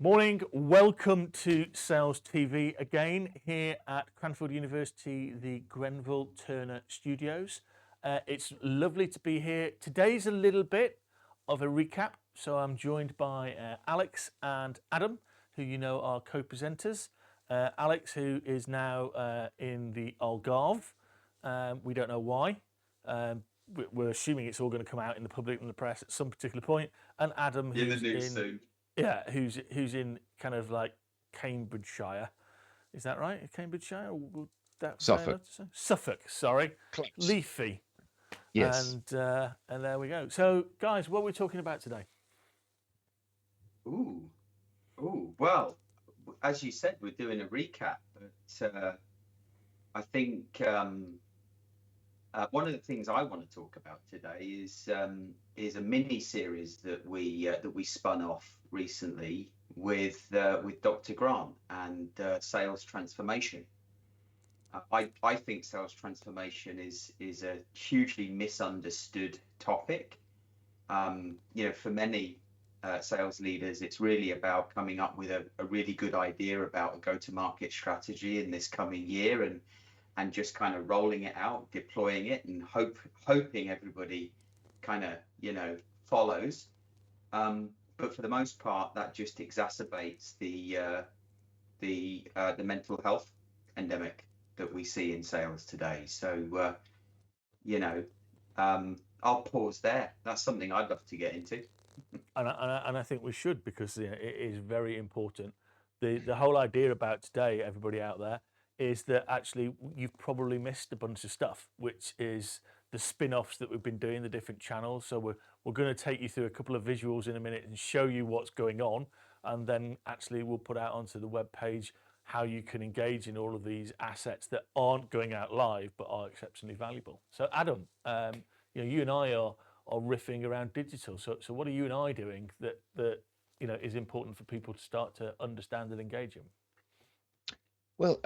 Morning, welcome to Sales TV again here at Cranfield University, the Grenville Turner Studios. It's lovely to be here. Today's a little bit of a recap, so I'm joined by Alex and Adam, who you know are co-presenters. Alex, who is now in the Algarve. We don't know why. We're assuming it's all going to come out in the public and the press at some particular point. And Adam, who's in the news soon. Yeah, who's in kind of like Cambridgeshire. Is that right? Cambridgeshire? Suffolk. Suffolk, sorry. Close. Leafy. Yes. And there we go. So, guys, what are we talking about today? Well, as you said, we're doing a recap, but I think one of the things I want to talk about today is a mini series that we spun off recently with Dr. Grant and sales transformation. I think sales transformation is a hugely misunderstood topic. For many sales leaders, it's really about coming up with a really good idea about a go-to-market strategy in this coming year and just kind of rolling it out, deploying it, and hoping everybody kind of follows. But for the most part, that just exacerbates the mental health endemic that we see in sales today. So I'll pause there. That's something I'd love to get into. And I think we should, because it is very important. The whole idea about today, everybody out there, is that actually you've probably missed a bunch of stuff, which is the spin-offs that we've been doing, the different channels. So we're going to take you through a couple of visuals in a minute and show you what's going on, and then actually we'll put out onto the web page how you can engage in all of these assets that aren't going out live but are exceptionally valuable. So Adam, you and I are riffing around digital. So what are you and I doing that is important for people to start to understand and engage in? Well,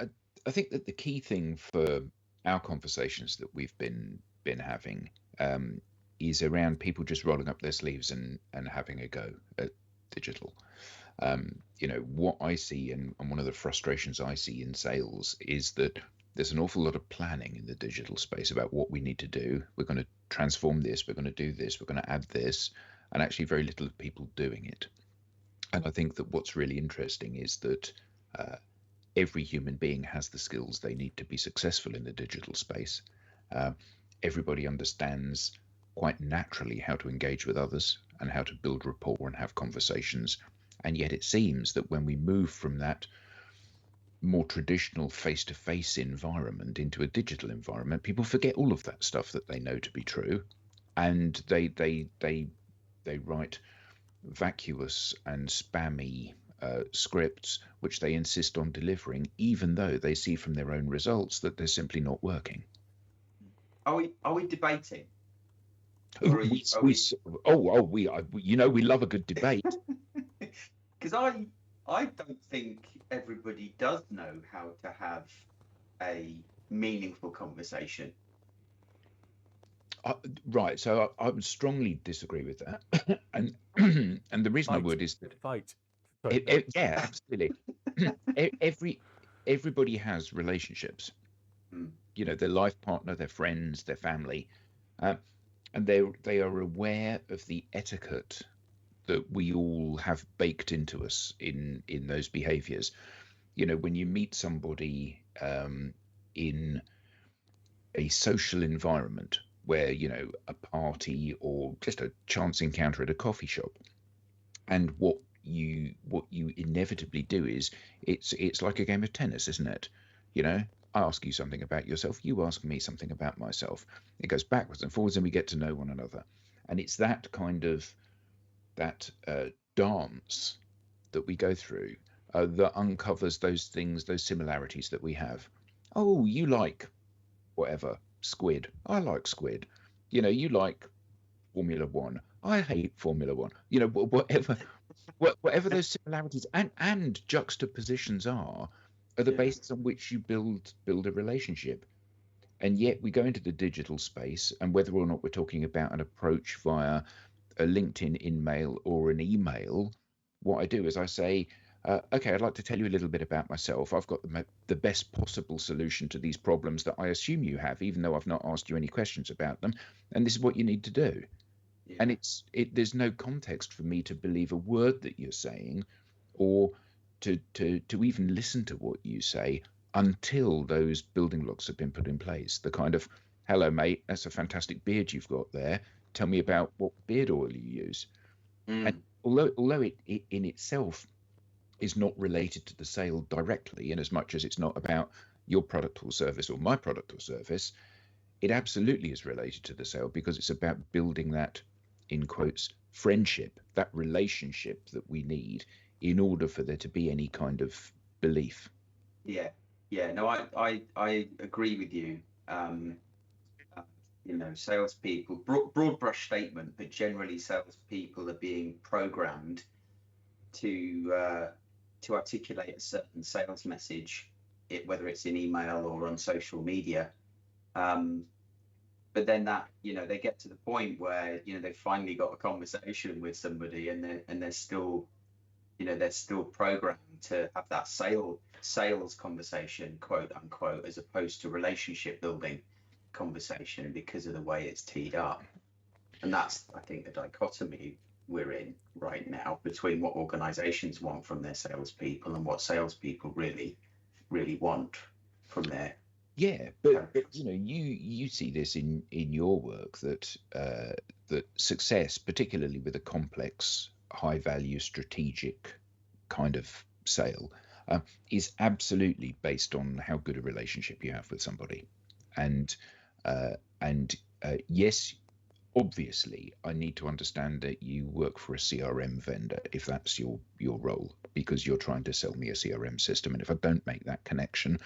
I think that the key thing for our conversations that we've been having is around people just rolling up their sleeves and having a go at digital. What I see and one of the frustrations I see in sales is that there's an awful lot of planning in the digital space about what we need to do. We're going to transform this, we're going to do this, we're going to add this, and actually very little of people doing it. And I think that what's really interesting is that every human being has the skills they need to be successful in the digital space. Everybody understands quite naturally how to engage with others and how to build rapport and have conversations. And yet it seems that when we move from that more traditional face-to-face environment into a digital environment, people forget all of that stuff that they know to be true, and they write vacuous and spammy scripts which they insist on delivering, even though they see from their own results that they're simply not working. Are we debating? We love a good debate. Because I don't think everybody does know how to have a meaningful conversation. Right, so I would strongly disagree with that, and the reason I would is that yeah, absolutely. Everybody has relationships. Their life partner, their friends, their family, and they are aware of the etiquette that we all have baked into us in those behaviors. When you meet somebody in a social environment where, a party or just a chance encounter at a coffee shop, and what you inevitably do is it's like a game of tennis, isn't it? I ask you something about yourself, you ask me something about myself. It goes backwards and forwards and we get to know one another. And it's that kind of dance that we go through that uncovers those things, those similarities that we have. Oh, you like whatever, squid. I like squid. You like Formula One. I hate Formula One. Whatever those similarities and juxtapositions are the basis on which you build a relationship. And yet we go into the digital space, and whether or not we're talking about an approach via a LinkedIn in-mail or an email, what I do is I say, Okay, I'd like to tell you a little bit about myself. I've got the best possible solution to these problems that I assume you have, even though I've not asked you any questions about them. And this is what you need to do. Yeah. And there's no context for me to believe a word that you're saying, or to even listen to what you say until those building blocks have been put in place. The kind of, hello, mate, that's a fantastic beard you've got there. Tell me about what beard oil you use. And although it in itself is not related to the sale directly, in as much as it's not about your product or service or my product or service, it absolutely is related to the sale, because it's about building that, in quotes, friendship, that relationship that we need in order for there to be any kind of belief. Yeah. No, I agree with you. Salespeople, broad brush statement, but generally salespeople are being programmed to articulate a certain sales message, whether it's in email or on social media. But then that, they get to the point where, they've finally got a conversation with somebody, and they're still, they're still programmed to have that sales conversation, quote unquote, as opposed to relationship building conversation, because of the way it's teed up. And that's, I think, the dichotomy we're in right now between what organizations want from their salespeople and what salespeople really want from their. Yeah, but you see this in your work, that that success, particularly with a complex, high value, strategic kind of sale, is absolutely based on how good a relationship you have with somebody. And yes, obviously, I need to understand that you work for a CRM vendor if that's your role, because you're trying to sell me a CRM system. And if I don't make that connection,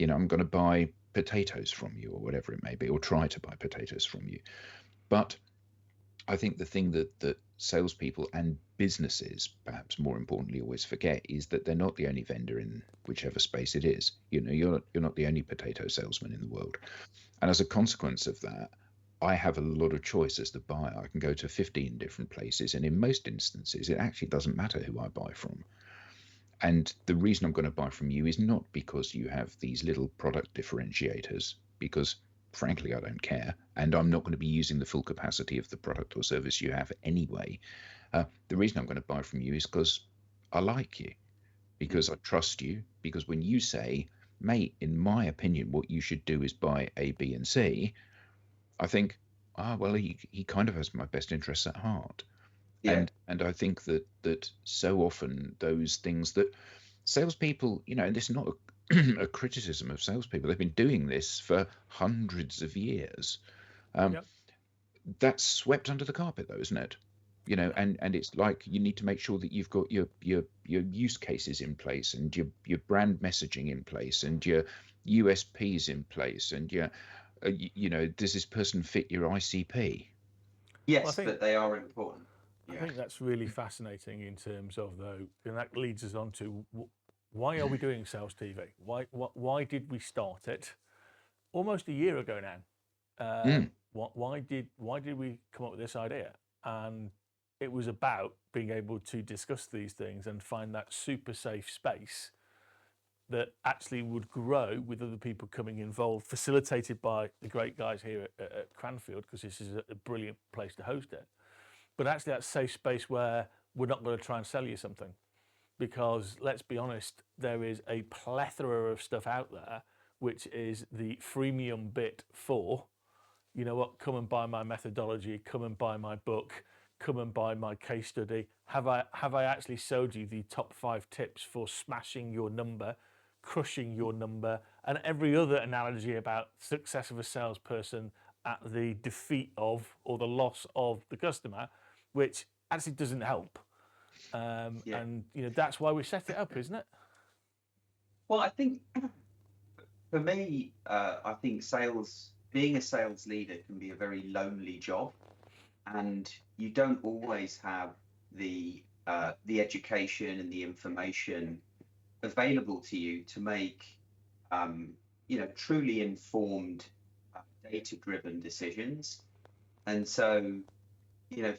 I'm going to buy potatoes from you, or whatever it may be, or try to buy potatoes from you. But I think the thing that salespeople and businesses, perhaps more importantly, always forget is that they're not the only vendor in whichever space it is. You're not the only potato salesman in the world. And as a consequence of that, I have a lot of choice as the buyer. I can go to 15 different places, and in most instances, it actually doesn't matter who I buy from. And the reason I'm going to buy from you is not because you have these little product differentiators, because frankly, I don't care. And I'm not going to be using the full capacity of the product or service you have anyway. The reason I'm going to buy from you is because I like you, because I trust you, because when you say, mate, in my opinion, what you should do is buy A, B, and C, I think, well, he kind of has my best interests at heart. Yeah. And I think that so often those things that salespeople, and this is not a criticism of salespeople, they've been doing this for hundreds of years. That's swept under the carpet, though, isn't it? And it's like you need to make sure that you've got your use cases in place, and your brand messaging in place, and your USPs in place, and does this person fit your ICP? Yes, but they are important. I think that's really fascinating in terms of, though, and that leads us on to why are we doing Sales TV? Why did we start it almost a year ago now? Why did we come up with this idea? And it was about being able to discuss these things and find that super safe space that actually would grow with other people coming involved, facilitated by the great guys here at Cranfield, because this is a brilliant place to host it. But actually that safe space where we're not going to try and sell you something, because let's be honest, there is a plethora of stuff out there which is the freemium bit for, come and buy my methodology, come and buy my book, come and buy my case study. Have I actually sold you the top 5 tips for smashing your number, crushing your number, and every other analogy about success of a salesperson at the defeat of or the loss of the customer, which actually doesn't help. And that's why we set it up, isn't it? Well, I think for me, I think being a sales leader can be a very lonely job, and you don't always have the education and the information available to you to make truly informed, data-driven decisions. And so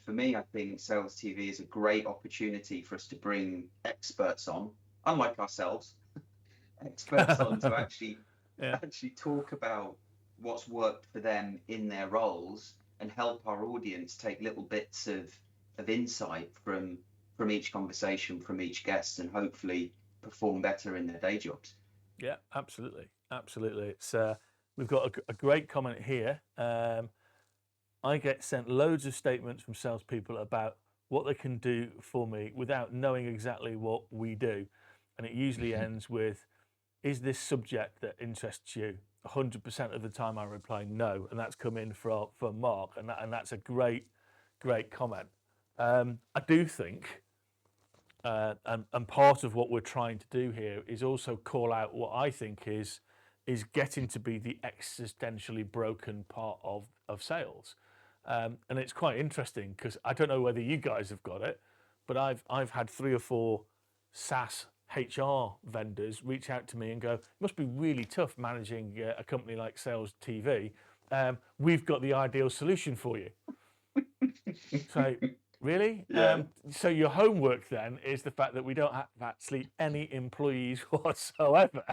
for me, I think Sales TV is a great opportunity for us to bring experts on, unlike ourselves, experts on to actually Yeah. talk about what's worked for them in their roles and help our audience take little bits of insight from each conversation, from each guest, and hopefully perform better in their day jobs. Yeah, absolutely, absolutely. It's we've got a great comment here. I get sent loads of statements from salespeople about what they can do for me without knowing exactly what we do, and it usually ends with, "Is this subject that interests you?" 100% of the time, I reply no, and that's come in from Mark, and that's a great comment. I do think. And part of what we're trying to do here is also call out what I think is getting to be the existentially broken part of sales, and it's quite interesting because I don't know whether you guys have got it, but I've had 3 or 4 SaaS HR vendors reach out to me and go, "It must be really tough managing a company like SalesTV. We've got the ideal solution for you." So. Really? Yeah. So your homework then is the fact that we don't have actually any employees whatsoever.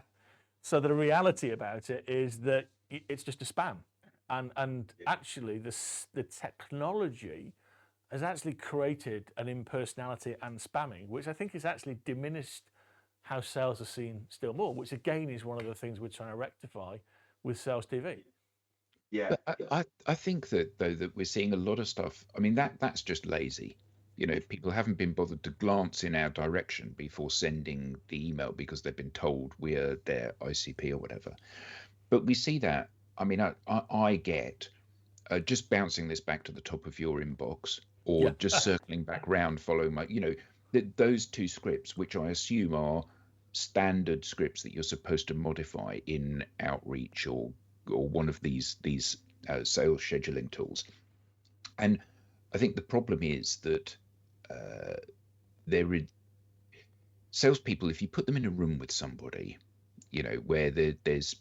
So the reality about it is that it's just a spam, and actually the technology has actually created an impersonality and spamming, which I think has actually diminished how sales are seen still more. Which again is one of the things we're trying to rectify with Sales TV. Yeah. But I think that though that we're seeing a lot of stuff. I mean that's just lazy. People haven't been bothered to glance in our direction before sending the email because they've been told we're their ICP or whatever. But we see that. I mean, I get just bouncing this back to the top of your inbox, or Yeah. just circling back round, following my, those 2 scripts, which I assume are standard scripts that you're supposed to modify in Outreach or one of these sales scheduling tools. And I think the problem is that salespeople, if you put them in a room with somebody, where there's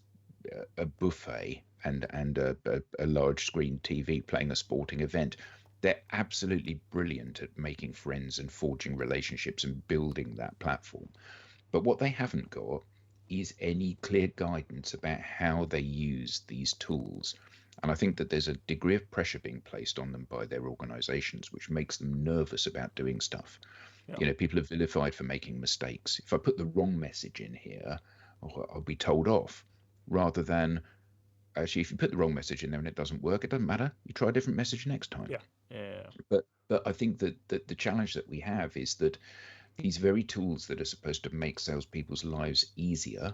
a buffet and a large screen TV playing a sporting event, they're absolutely brilliant at making friends and forging relationships and building that platform. But what they haven't got is any clear guidance about how they use these tools. And I think that there's a degree of pressure being placed on them by their organizations, which makes them nervous about doing stuff. Yeah. People are vilified for making mistakes. If I put the wrong message in here, I'll be told off, rather than actually, if you put the wrong message in there and it doesn't work, it doesn't matter. You try a different message next time. Yeah. But I think that the challenge that we have is that these very tools that are supposed to make salespeople's lives easier,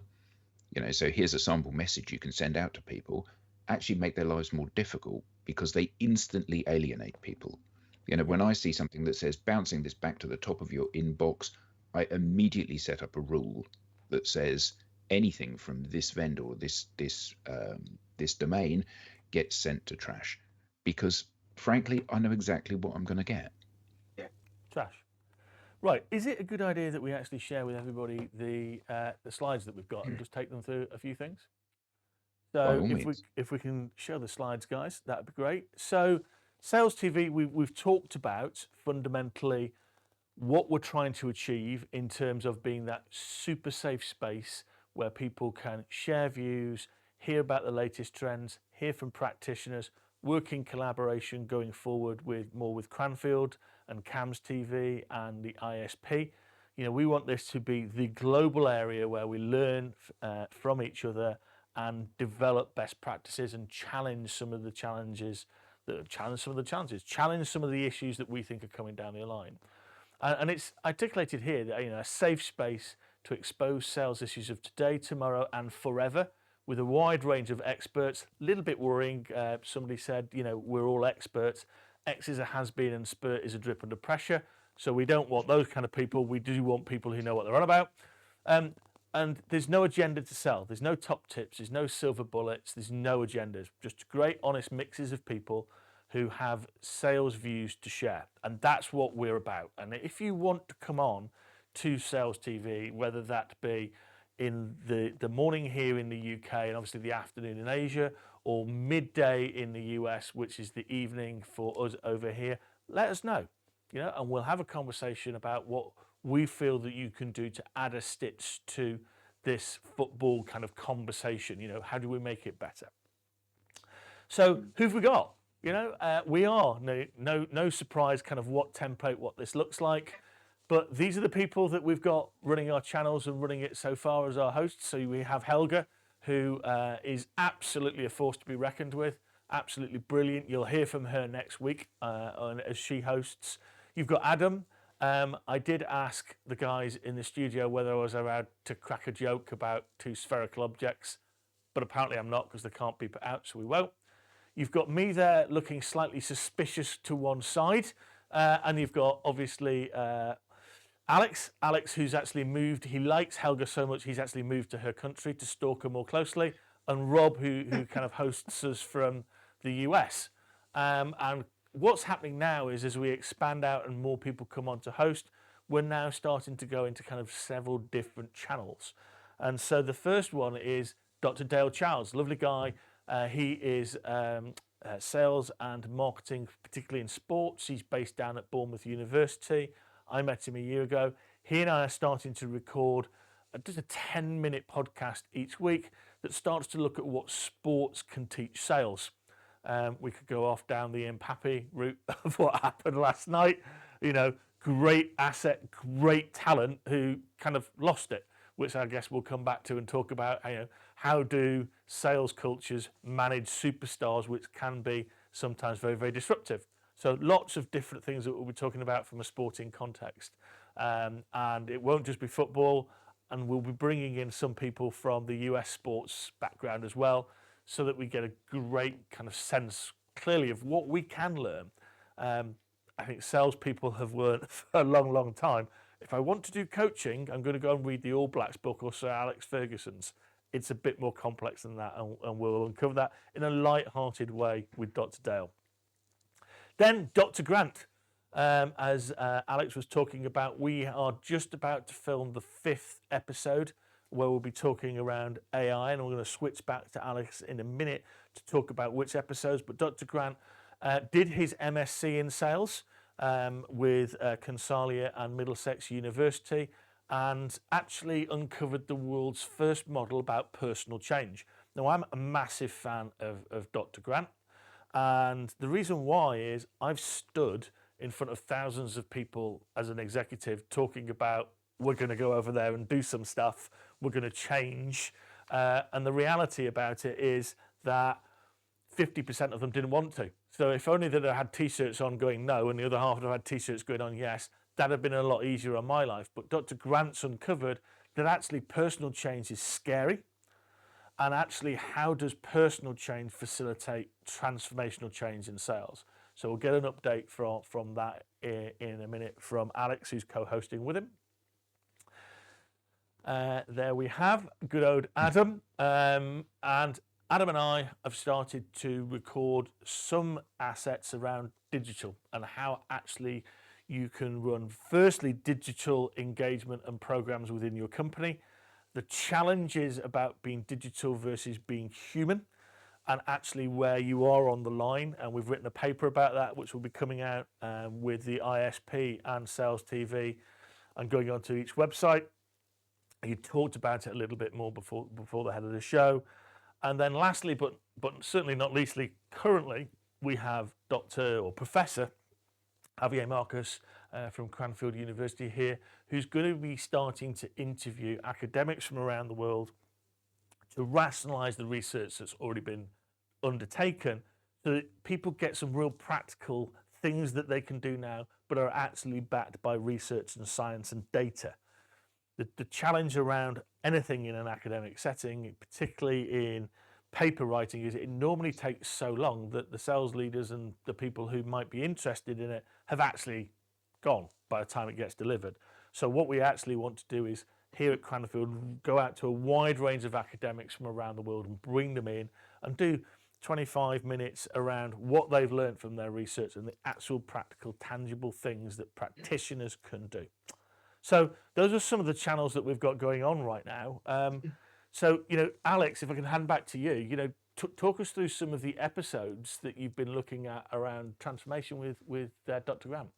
so here's a sample message you can send out to people, actually make their lives more difficult because they instantly alienate people. When I see something that says bouncing this back to the top of your inbox, I immediately set up a rule that says anything from this vendor or this domain gets sent to trash, because frankly, I know exactly what I'm going to get. Yeah. Trash. Right. Is it a good idea that we actually share with everybody the slides that we've got and just take them through a few things? So if we can show the slides, guys, that'd be great. So Sales TV, we've talked about fundamentally what we're trying to achieve in terms of being that super safe space where people can share views, hear about the latest trends, hear from practitioners, work in collaboration going forward with Cranfield and Cams TV and the ISP. We want this to be the global area where we learn from each other and develop best practices and challenge some of the challenges, challenge some of the issues that we think are coming down the line. And it's articulated here that a safe space to expose sales issues of today, tomorrow, and forever, with a wide range of experts. A little bit worrying. Somebody said, we're all experts. X is a has-been and Spurt is a drip under pressure. So we don't want those kind of people. We do want people who know what they're on about. And there's no agenda to sell. There's no top tips. There's no silver bullets. There's no agendas. Just great, honest mixes of people who have sales views to share. And that's what we're about. And if you want to come on to Sales TV, whether that be in the morning here in the UK and obviously the afternoon in Asia, or midday in the US, which is the evening for us over here, let us know, and we'll have a conversation about what we feel that you can do to add a stitch to this football kind of conversation. How do we make it better? So who've we got? We are no surprise kind of what template, what this looks like. But these are the people that we've got running our channels and running it so far as our hosts. So we have Helga, who is absolutely a force to be reckoned with, absolutely brilliant. You'll hear from her next week as she hosts. You've got Adam. I did ask the guys in the studio whether I was allowed to crack a joke about two spherical objects, but apparently I'm not because they can't beep it out, so we won't. You've got me there looking slightly suspicious to one side, and you've got obviously Alex, who's actually moved. He likes Helga so much he's actually moved to her country to stalk her more closely. And Rob, who kind of hosts us from the US. And what's happening now is as we expand out and more people come on to host, we're now starting to go into kind of several different channels. And so the first one is Dr. Dale Childs, lovely guy. He is sales and marketing, particularly in sports. He's based down at Bournemouth University. I met him a year ago. He and I are starting to record just a 10-minute podcast each week that starts to look at what sports can teach sales. We could go off down the Mbappe route of what happened last night. Great asset, great talent who kind of lost it, which I guess we'll come back to and talk about. How do sales cultures manage superstars, which can be sometimes very, very disruptive. So lots of different things that we'll be talking about from a sporting context. And it won't just be football, and we'll be bringing in some people from the US sports background as well, so that we get a great kind of sense clearly of what we can learn. I think salespeople have learned for a long, long time. If I want to do coaching, I'm going to go and read the All Blacks book or Sir Alex Ferguson's. It's a bit more complex than that, and we'll uncover that in a light-hearted way with Dr. Dale. Then Dr. Grant, as Alex was talking about, we are just about to film the 5th episode where we'll be talking around AI, and we're going to switch back to Alex in a minute to talk about which episodes. But Dr. Grant did his MSc in sales with Consalia and Middlesex University, and actually uncovered the world's first model about personal change. Now, I'm a massive fan of Dr. Grant. And the reason why is I've stood in front of thousands of people as an executive talking about we're going to go over there and do some stuff, we're going to change. And the reality about it is that 50% of them didn't want to. So if only that I had T-shirts on going no and the other half had had T-shirts going on yes, that'd have been a lot easier on my life. But Dr. Grant's uncovered that actually personal change is scary. And actually, how does personal change facilitate transformational change in sales? So we'll get an update from that in a minute from Alex, who's co-hosting with him. There we have good old Adam. And Adam and I have started to record some assets around digital and how actually you can run, firstly, digital engagement and programs within your company. The challenges about being digital versus being human, and actually where you are on the line. And we've written a paper about that, which will be coming out with the ISP and SalesTV and going onto each website. You talked about it a little bit more before the head of the show. And then lastly, but certainly not leastly, currently, we have Dr. or Professor Javier Marcus from Cranfield University here, who's going to be starting to interview academics from around the world to rationalize the research that's already been undertaken so that people get some real practical things that they can do now, but are actually backed by research and science and data. The challenge around anything in an academic setting, particularly in paper writing, is it normally takes so long that the sales leaders and the people who might be interested in it have actually gone by the time it gets delivered. So what we actually want to do is here at Cranfield go out to a wide range of academics from around the world and bring them in and do 25 minutes around what they've learned from their research and the actual practical, tangible things that practitioners can do. So those are some of the channels that we've got going on right now. So, Alex, if I can hand back to you, talk us through some of the episodes that you've been looking at around transformation with Dr. Grant.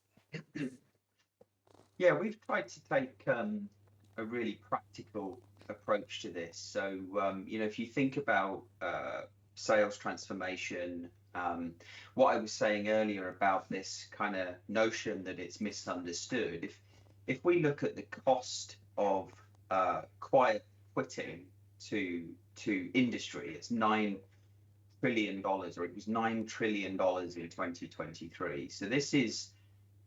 Yeah, we've tried to take a really practical approach to this. So, if you think about sales transformation, what I was saying earlier about this kind of notion that it's misunderstood, if we look at the cost of quiet quitting to industry, it's $9 trillion, or it was $9 trillion in 2023. So this is,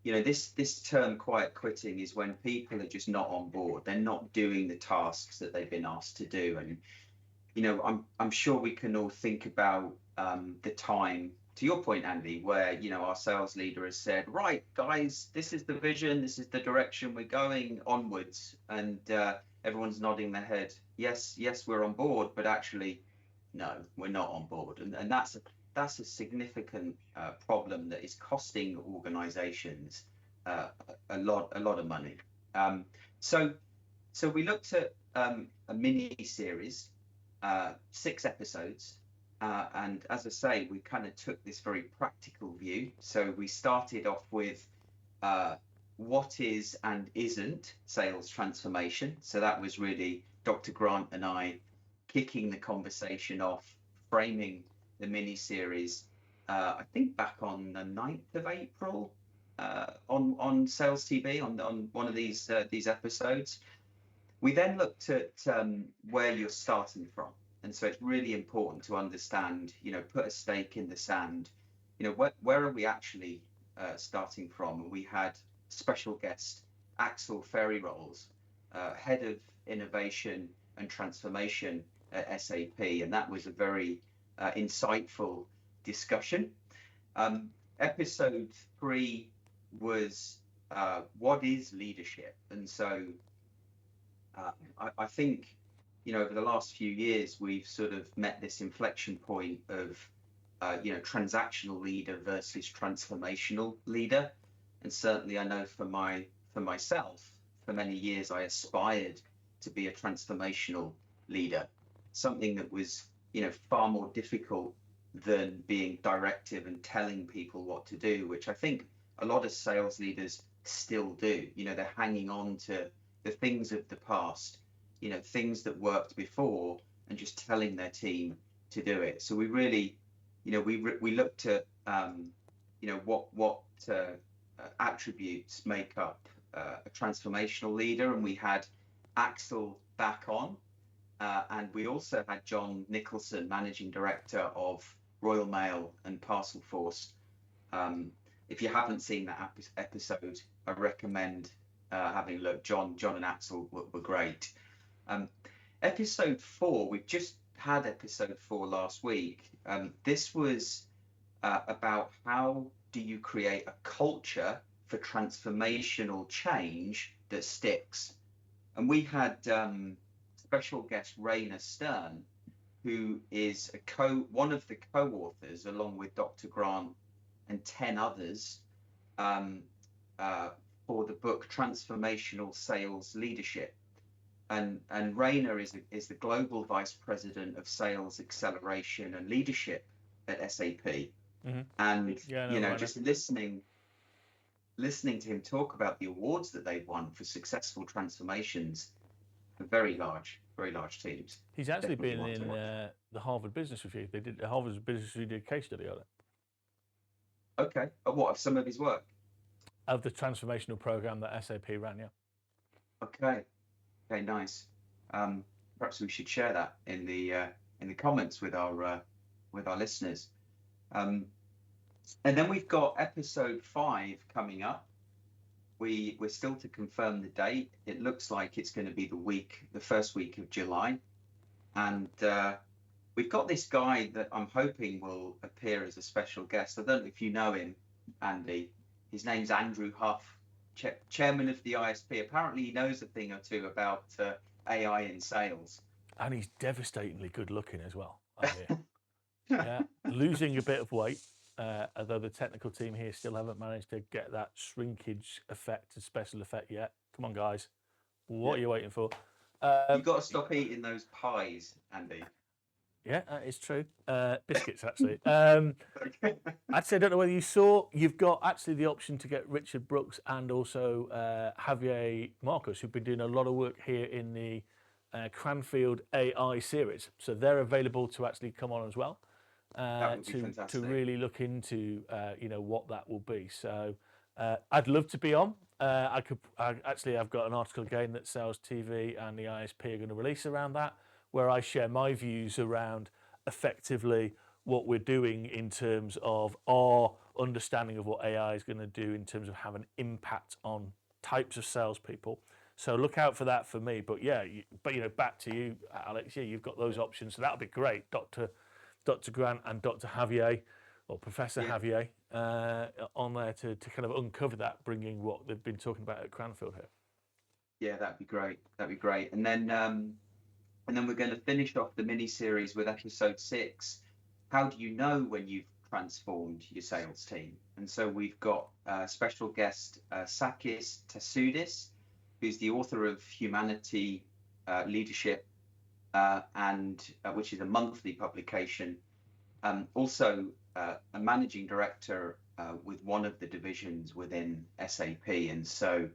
this term quiet quitting is when people are just not on board. They're not doing the tasks that they've been asked to do. And, I'm sure we can all think about the time, to your point, Andy, where, our sales leader has said, right, guys, this is the vision, this is the direction we're going onwards. And everyone's nodding their head. Yes, we're on board, but actually, no, we're not on board. And that's a significant problem that is costing organizations a lot of money. So we looked at a mini series, 6 episodes, and as I say, we kind of took this very practical view. So we started off with what is and isn't sales transformation. So that was really Dr. Grant and I kicking the conversation off, framing the mini series, I think back on the 9th of April, on Sales TV, on one of these episodes. We then looked at where you're starting from, and so it's really important to understand, put a stake in the sand. Where are we actually starting from? And we had special guest Axel Ferry-Rolls, head of innovation and transformation at SAP, and that was a very insightful discussion. Episode 3 was what is leadership? And so I think, over the last few years, we've sort of met this inflection point of, transactional leader versus transformational leader. And certainly I know for myself, for many years, I aspired to be a transformational leader, something that was, far more difficult than being directive and telling people what to do, which I think a lot of sales leaders still do. They're hanging on to the things of the past, things that worked before, and just telling their team to do it. So we really, we looked at, what attributes make up a transformational leader, and we had Axel back on, and we also had John Nicholson, Managing Director of Royal Mail and Parcelforce. If you haven't seen that episode, I recommend having a look. John and Axel were great. Episode 4, we've just had episode 4 last week. This was about how do you create a culture for transformational change that sticks. And we had special guest Rainer Stern, who is one of the co-authors, along with Dr. Grant and 10 others, for the book Transformational Sales Leadership. And Rainer is the Global Vice President of Sales Acceleration and Leadership at SAP. Mm-hmm. And just listening to him talk about the awards that they've won for successful transformations for very large teams. He's actually been in the Harvard Business Review. The Harvard Business Review did a case study on it. Okay. What, of some of his work? Of the transformational program that SAP ran, yeah. Okay, nice. Perhaps we should share that in the comments with our listeners. And then we've got episode 5 coming up. We're still to confirm the date. It looks like it's going to be the first week of July. And we've got this guy that I'm hoping will appear as a special guest. I don't know if you know him, Andy. His name's Andy Hough, chairman of the ISP. Apparently he knows a thing or two about AI in sales. And he's devastatingly good looking as well, I hear. Yeah, losing a bit of weight, although the technical team here still haven't managed to get that shrinkage effect, a special effect yet. Come on, guys. What are you waiting for? You've got to stop eating those pies, Andy. Yeah, that is true. Biscuits, actually. I'd say, I don't know whether you saw, you've got actually the option to get Richard Brooks and also Javier Marcos, who've been doing a lot of work here in the Cranfield AI series. So they're available to actually come on as well. That would be to fantastic. really look into what that will be. So I'd love to be on. I've got an article again that Sales TV and the ISP are going to release around that, where I share my views around effectively what we're doing in terms of our understanding of what AI is going to do in terms of have an impact on types of salespeople. So look out for that for me. But yeah, back to you, Alex. Yeah, you've got those options, so that'll be great, Dr. Grant and Dr. Javier, or Professor Javier, on there to kind of uncover that, bringing what they've been talking about at Cranfield here. Yeah, that'd be great. And then we're going to finish off the mini series with episode 6. How do you know when you've transformed your sales team? And so we've got special guest Sakis Tassoudis, who's the author of Humanity, Leadership, and which is a monthly publication. Also a managing director with one of the divisions within SAP. And so,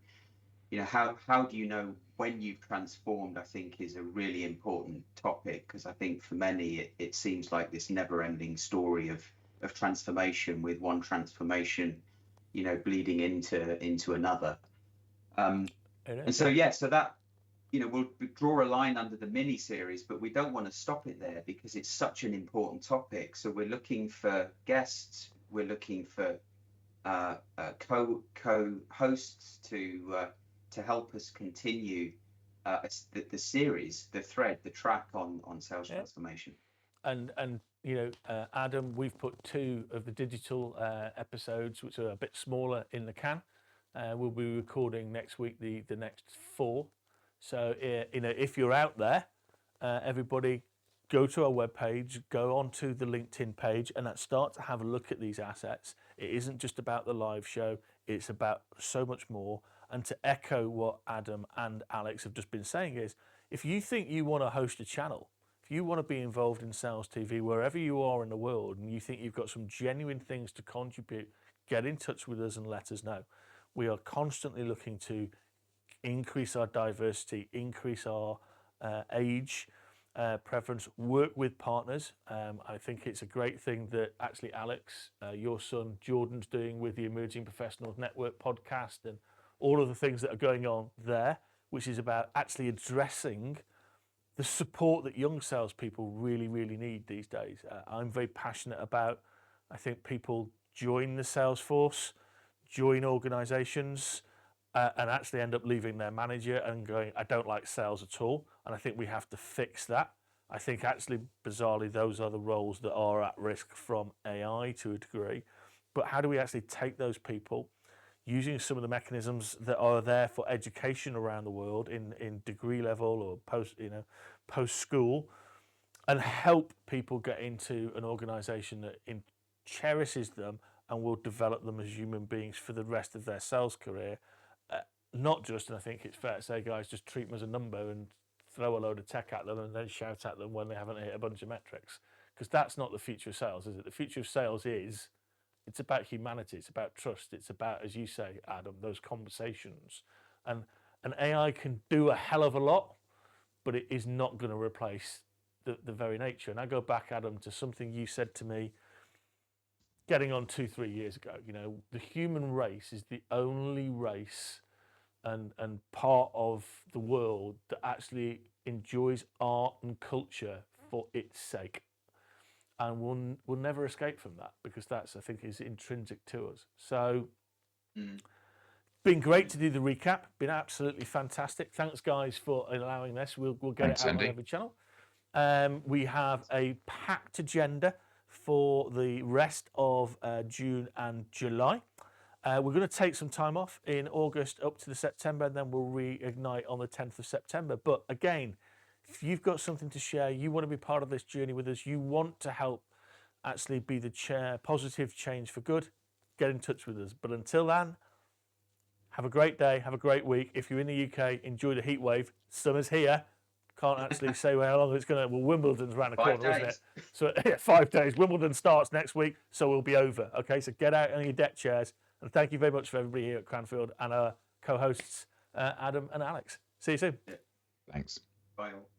how do you know when you've transformed, I think, is a really important topic, because I think for many it seems like this never-ending story of transformation, with one transformation bleeding into another. And so that we'll draw a line under the mini series, but we don't want to stop it there because it's such an important topic. So we're looking for guests, we're looking for co-hosts to help us continue the series, the thread, the track on sales transformation. And Adam, we've put 2 of the digital episodes, which are a bit smaller, in the can. We'll be recording next week the next 4. So if you're out there, everybody go to our webpage, go onto the LinkedIn page, and start to have a look at these assets. It isn't just about the live show; it's about so much more. And to echo what Adam and Alex have just been saying is, if you think you want to host a channel, if you want to be involved in Sales TV, wherever you are in the world, and you think you've got some genuine things to contribute, get in touch with us and let us know. We are constantly looking to increase our diversity, increase our age preference, work with partners. I think it's a great thing that actually Alex, your son Jordan's doing with the Emerging Professionals Network podcast, and all of the things that are going on there, which is about actually addressing the support that young salespeople really, really need these days. I'm very passionate about, I think people join the sales force, join organizations, and actually end up leaving their manager and going, I don't like sales at all. And I think we have to fix that. I think actually, bizarrely, those are the roles that are at risk from AI to a degree. But how do we actually take those people, using some of the mechanisms that are there for education around the world in degree level or post school, and help people get into an organization that cherishes them and will develop them as human beings for the rest of their sales career. Not just, and I think it's fair to say, guys, just treat them as a number and throw a load of tech at them and then shout at them when they haven't hit a bunch of metrics, because that's not the future of sales, is it? The future of sales it's about humanity, it's about trust, it's about, as you say, Adam, those conversations. And AI can do a hell of a lot, but it is not going to replace the very nature. And I go back, Adam, to something you said to me getting on 2-3 years ago. The human race is the only race and part of the world that actually enjoys art and culture for its sake. And we'll never escape from that, because that's, I think, is intrinsic to us. So been great to do the recap, been absolutely fantastic. Thanks, guys, for allowing this. We'll get it out on every channel. We have a packed agenda for the rest of June and July. We're going to take some time off in August up to the September, and then we'll reignite on the 10th of September. But again, if you've got something to share, you want to be part of this journey with us, you want to help actually be the positive change for good, get in touch with us. But until then, have a great day, have a great week. If you're in the UK, enjoy the heat wave. Summer's here. can't actually say how long it's going to. Well, Wimbledon's around the 5 corner, isn't it? days. So yeah, 5 days. Wimbledon starts next week, so we'll be over. Okay, so get out on your deck chairs, and thank you very much for everybody here at Cranfield and our co-hosts Adam and Alex. See you soon. Yeah. Thanks. Bye all.